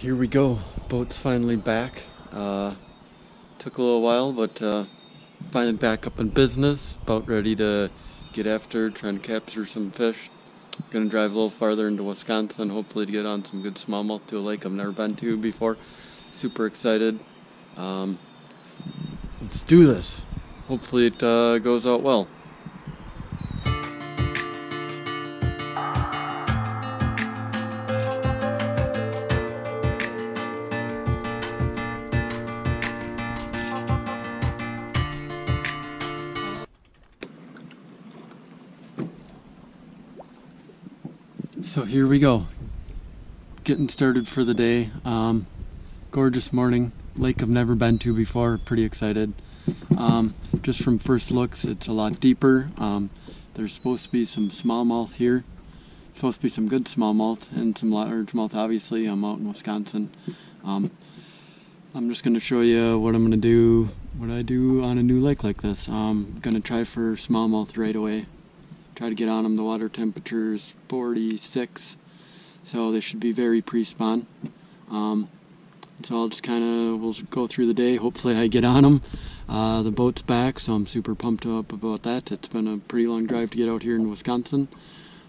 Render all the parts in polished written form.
Here we go. Boat's finally back. Took a little while, but finally back up in business. About ready to get after, trying to capture some fish. Gonna drive a little farther into Wisconsin, hopefully to get on some good smallmouth to a lake I've never been to before. Super excited. Let's do this. Hopefully it goes out well. So here we go, getting started for the day. Gorgeous morning, lake I've never been to before, pretty excited. Just from first looks, it's a lot deeper. There's supposed to be some smallmouth here, supposed to be some good smallmouth and some largemouth. Obviously, I'm out in Wisconsin. I'm just going to show you what I'm going to do, what I do on a new lake like this. I'm going to try for smallmouth right away. Try to get on them. The water temperature is 46, so they should be very pre-spawn. So I'll just we'll go through the day. Hopefully I get on them. The boat's back, so I'm super pumped up about that. It's been a pretty long drive to get out here in Wisconsin.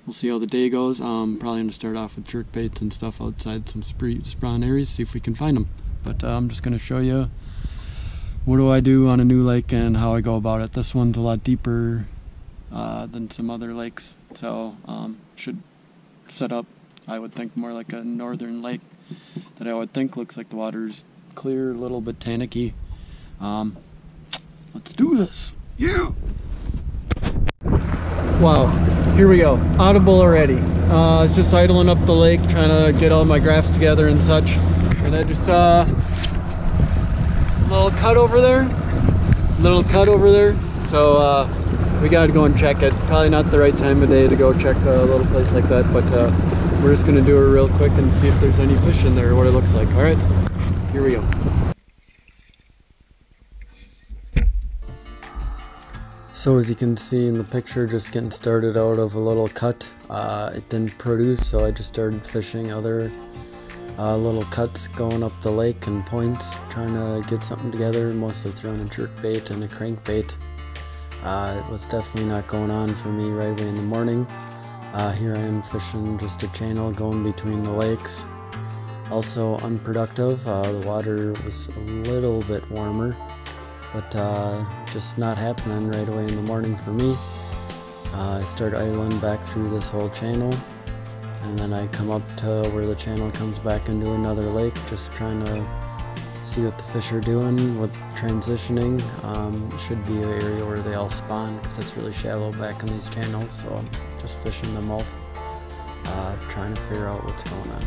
We'll see how the day goes. Probably going to start off with jerk baits and stuff outside some spawn areas, see if we can find them. But I'm just going to show you what do I do on a new lake and how I go about it. This one's a lot deeper than some other lakes, so should set up, I would think, more like a northern lake that I would think. Looks like the water's clear, a little bit tannicky. Let's do this. Yeah. Wow, here we go. Audible already. I was just idling up the lake, trying to get all my graphs together and such, and I just saw a little cut over there. So we gotta go and check it. Probably not the right time of day to go check a little place like that, but we're just gonna do it real quick and see if there's any fish in there or what it looks like. All right, here we go. So as you can see in the picture, just getting started out of a little cut. It didn't produce, so I just started fishing other little cuts going up the lake and points, trying to get something together. Mostly throwing a jerk bait and a crankbait. It was definitely not going on for me right away in the morning. Here I am fishing just a channel going between the lakes. Also unproductive. The water was a little bit warmer, but just not happening right away in the morning for me. I start idling back through this whole channel, and then I come up to where the channel comes back into another lake, just trying to see what the fish are doing with transitioning. Should be an area where they all spawn, because it's really shallow back in these channels, so I'm just fishing them all, trying to figure out what's going on.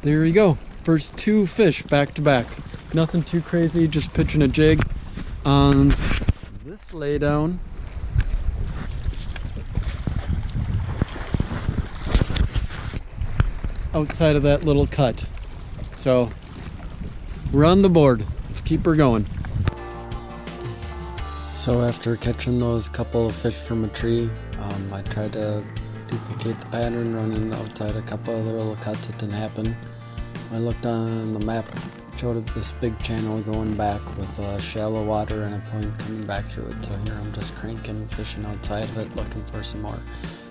There you go. First two fish back to back. Nothing too crazy, just pitching a jig on this laydown. Outside of that little cut. So we're on the board. Let's keep her going. So after catching those couple of fish from a tree, I tried to duplicate the pattern, running outside a couple of little cuts. It didn't happen. I looked on the map, showed this big channel going back with shallow water and a point coming back through it. So here I'm just cranking, fishing outside of it, looking for some more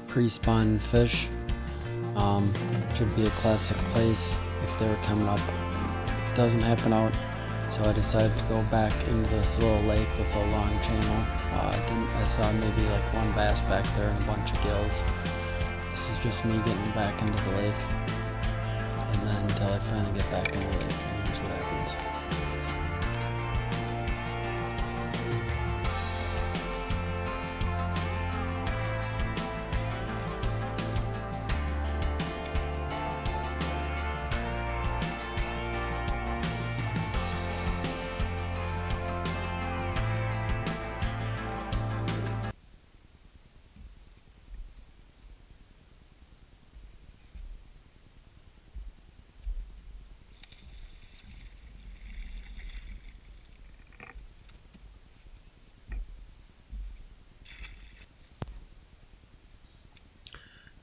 pre-spawn fish. Should be a classic place if they're coming up. Doesn't happen out, so I decided to go back into this little lake with a long channel. I saw maybe like one bass back there and a bunch of gills. This is just me getting back into the lake, and then until I finally get back in the lake, and here's what happens.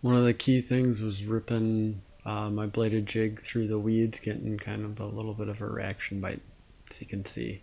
One of the key things was ripping my bladed jig through the weeds, getting kind of a little bit of a reaction bite, as you can see.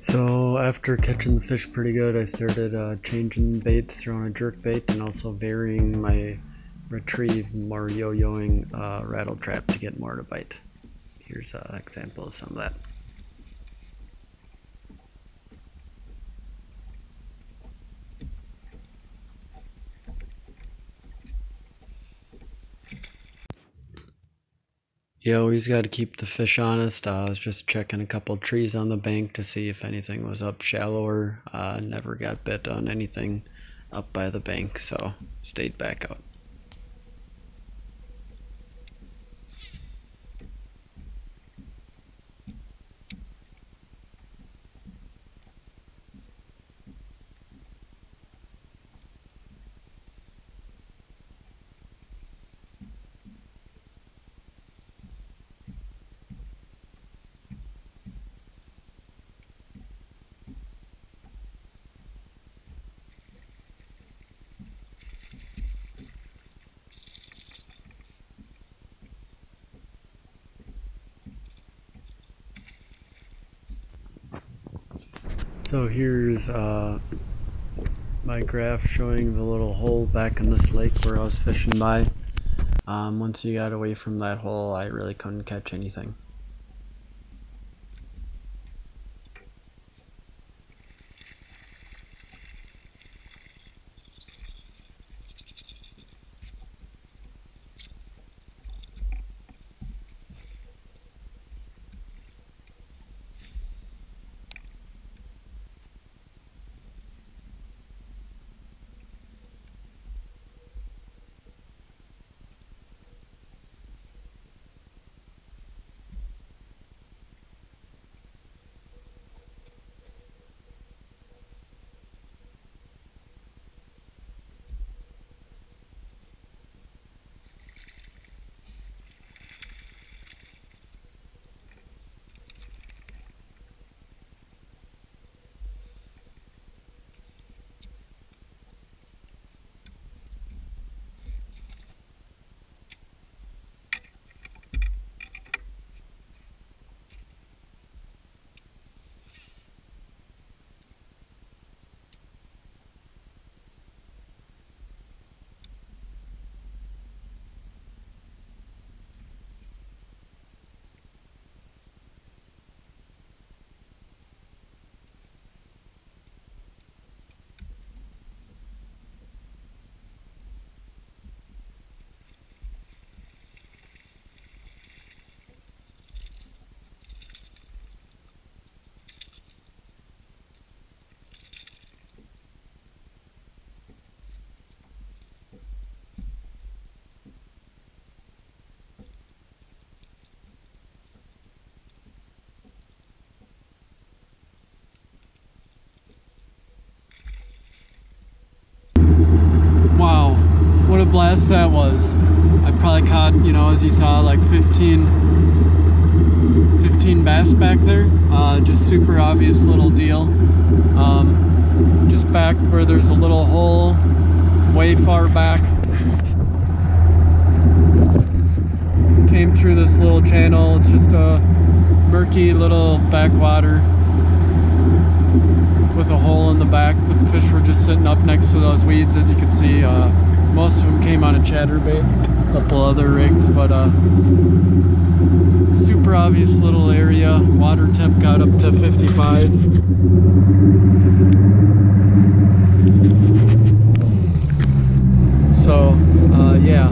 So after catching the fish pretty good, I started changing baits, throwing a jerk bait, and also varying my retrieve, more yo-yoing rattle trap to get more to bite. Here's an example of some of that. You always got to keep the fish honest. I was just checking a couple trees on the bank to see if anything was up shallower. Never got bit on anything up by the bank, so stayed back out. So here's my graph showing the little hole back in this lake where I was fishing by. Once you got away from that hole, I really couldn't catch anything. Wow, what a blast that was. I probably caught, you know, as you saw, like 15 bass back there. Just super obvious little deal. Just back where there's a little hole way far back. Came through this little channel. It's just a murky little backwater with a hole in the back. The fish were just sitting up next to those weeds, as you can see. Most of them came on a chatterbait, a couple other rigs, but super obvious little area. Water temp got up to 55. So yeah,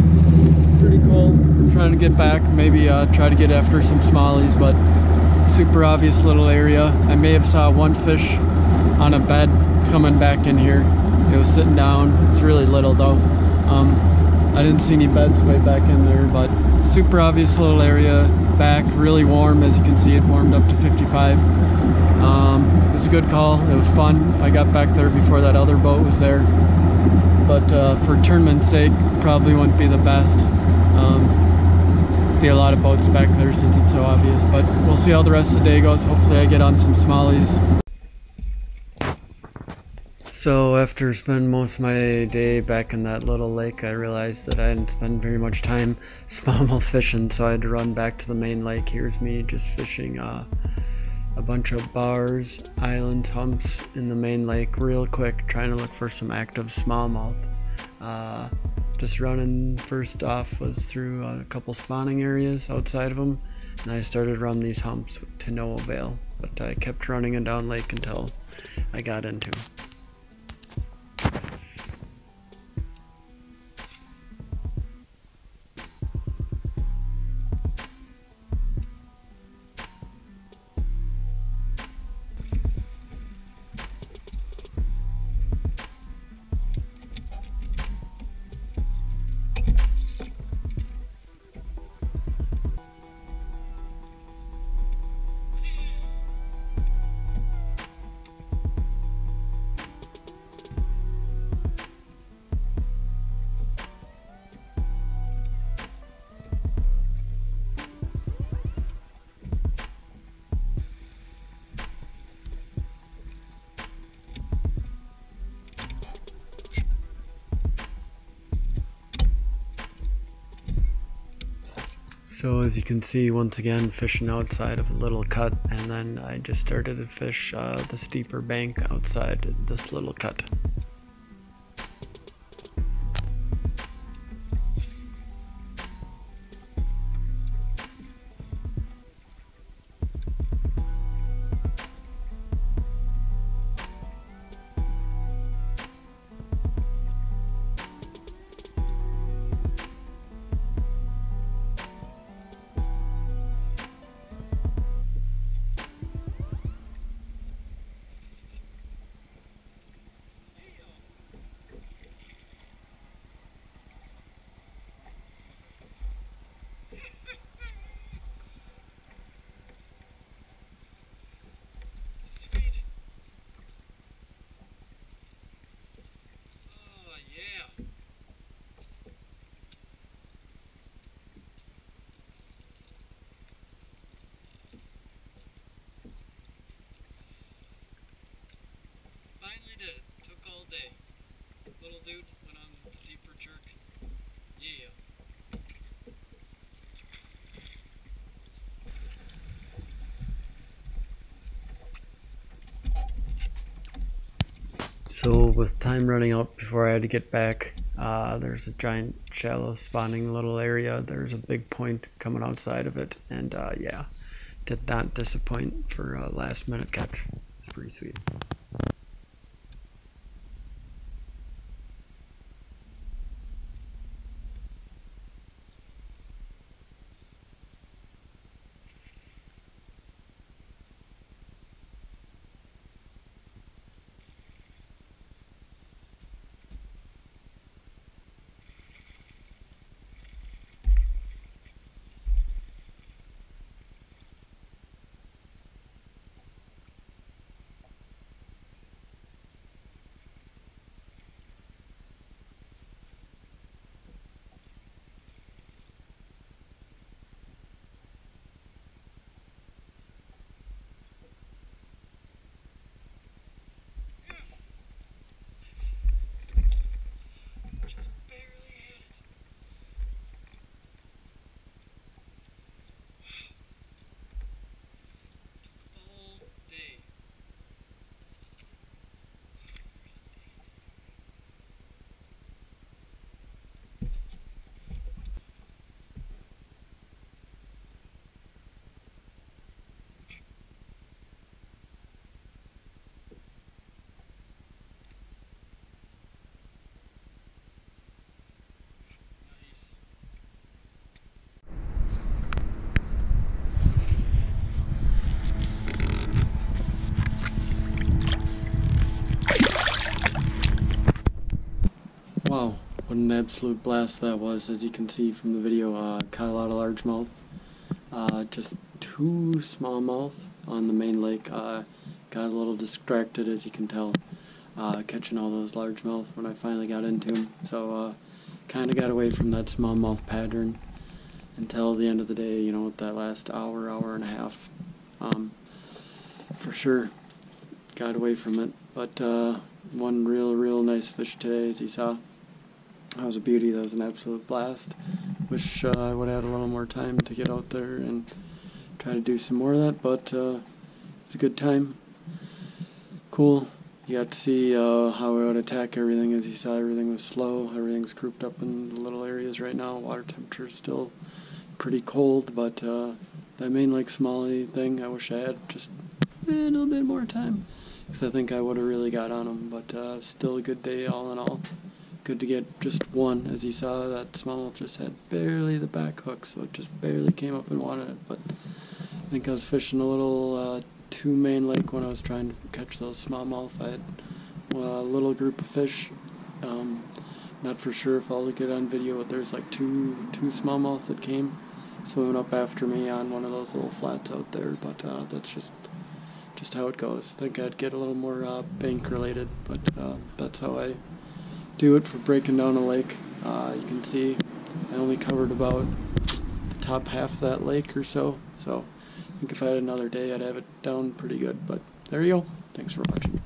pretty cool. I'm trying to get back, maybe try to get after some smallies, but super obvious little area. I may have saw one fish on a bed coming back in here. It was sitting down. It's really little though. I didn't see any beds way back in there, but super obvious little area back, really warm. As you can see, it warmed up to 55. It was a good call. It was fun. I got back there before that other boat was there, but for tournament's sake, probably wouldn't be the best. Be a lot of boats back there since it's so obvious, but we'll see how the rest of the day goes. Hopefully I get on some smallies. So after spending most of my day back in that little lake, I realized that I didn't spend very much time smallmouth fishing, so I had to run back to the main lake. Here's me just fishing a bunch of bars, islands, humps in the main lake real quick, trying to look for some active smallmouth. Just running, first off was through a couple spawning areas outside of them, and I started running these humps to no avail, but I kept running it down lake until I got into. So as you can see, once again fishing outside of a little cut, and then I just started to fish the steeper bank outside this little cut. Finally did it. Took all day. Little dude went on a deeper jerk. Yeah. So with time running out before I had to get back, there's a giant shallow spawning little area. There's a big point coming outside of it, and yeah, did not disappoint for a last minute catch. It's pretty sweet. Wow, what an absolute blast that was. As you can see from the video, caught a lot of largemouth. Just 2 smallmouth on the main lake. Got a little distracted, as you can tell, catching all those largemouth when I finally got into them. So kind of got away from that smallmouth pattern until the end of the day, you know, that last hour, hour and a half. For sure, got away from it. But one real nice fish today, as you saw. That was a beauty. That was an absolute blast. Wish I would have had a little more time to get out there and try to do some more of that, but it's a good time. Cool. You got to see how I would attack everything. As you saw, everything was slow. Everything's grouped up in the little areas right now. Water temperature is still pretty cold, but that main lake smallie thing, I wish I had just a little bit more time, because I think I would have really got on them. But still a good day all in all. Good to get just one. As you saw, that smallmouth just had barely the back hook, so it just barely came up and wanted it. But I think I was fishing a little too main lake when I was trying to catch those smallmouth. I had a little group of fish. Not for sure if I'll get on video, but there's like two smallmouth that came swimming up after me on one of those little flats out there. But that's just how it goes. I think I'd get a little more bank related, but that's how I do it for breaking down a lake. You can see I only covered about the top half of that lake or so. So I think if I had another day, I'd have it down pretty good. But there you go. Thanks for watching.